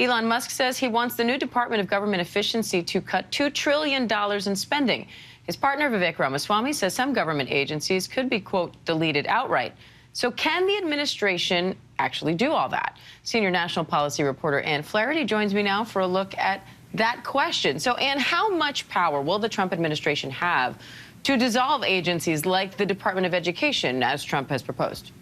Elon Musk says he wants the new Department of Government Efficiency to cut $2 trillion in spending. His partner, Vivek Ramaswamy, says some government agencies could be, quote, deleted outright. So can the administration actually do all that? Senior national policy reporter Anne Flaherty joins me now for a look at that question. So, Anne, how much power will the Trump administration have to dissolve agencies like the Department of Education, as Trump has proposed?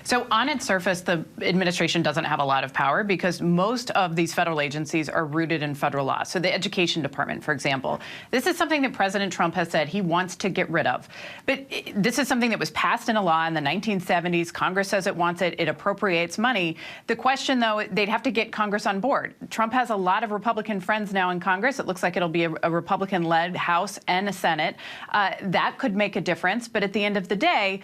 So on its surface, the administration doesn't have a lot of power because most of these federal agencies are rooted in federal law. So the Education Department, for example, this is something that President Trump has said he wants to get rid of. But this is something that was passed in a law in the 1970s. Congress says it wants it. It appropriates money. The question, though, they'd have to get Congress on board. Trump has a lot of Republican friends now in Congress. It looks like it'll be a Republican-led House and a Senate. That could make a difference. But at the end of the day,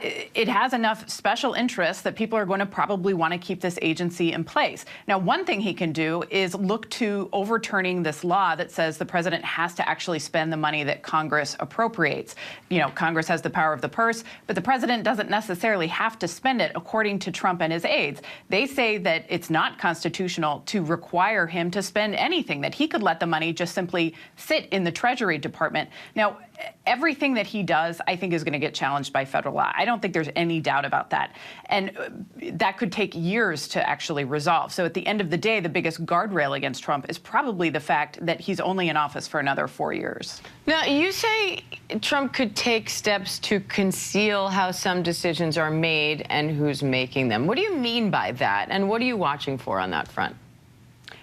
it has enough special interest that people are going to probably want to keep this agency in place. Now, one thing he can do is look to overturning this law that says the president has to actually spend the money that Congress appropriates. You know, Congress has the power of the purse, but the president doesn't necessarily have to spend it, according to Trump and his aides. They say that it's not constitutional to require him to spend anything, that he could let the money just simply sit in the Treasury Department. Now, everything that he does, I think, is going to get challenged by federal law. I don't think there's any doubt about that. And that could take years to actually resolve. So at the end of the day, the biggest guardrail against Trump is probably the fact that he's only in office for another 4 years. Now, you say Trump could take steps to conceal how some decisions are made and who's making them. What do you mean by that? And what are you watching for on that front?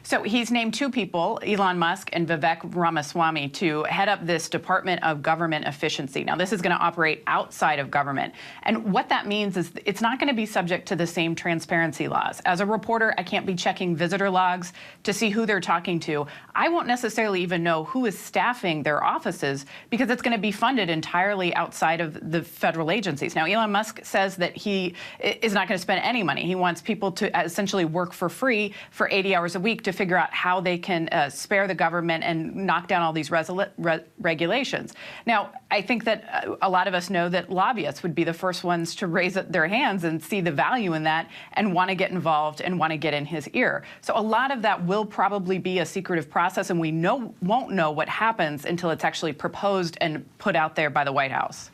So he's named two people, Elon Musk and Vivek Ramaswamy, to head up this Department of Government Efficiency. Now, this is going to operate outside of government. And what that means is it's not going to be subject to the same transparency laws. As a reporter, I can't be checking visitor logs to see who they're talking to. I won't necessarily even know who is staffing their offices because it's going to be funded entirely outside of the federal agencies. Now, Elon Musk says that he is not going to spend any money. He wants people to essentially work for free for 80 hours a week to figure out how they can spare the government and knock down all these regulations. Now, I think that a lot of us know that lobbyists would be the first ones to raise their hands and see the value in that and want to get involved and want to get in his ear. So a lot of that will probably be a secretive process, and we won't know what happens until it's actually proposed and put out there by the White House.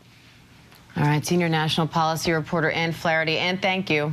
All right, senior national policy reporter Anne Flaherty. Anne, thank you.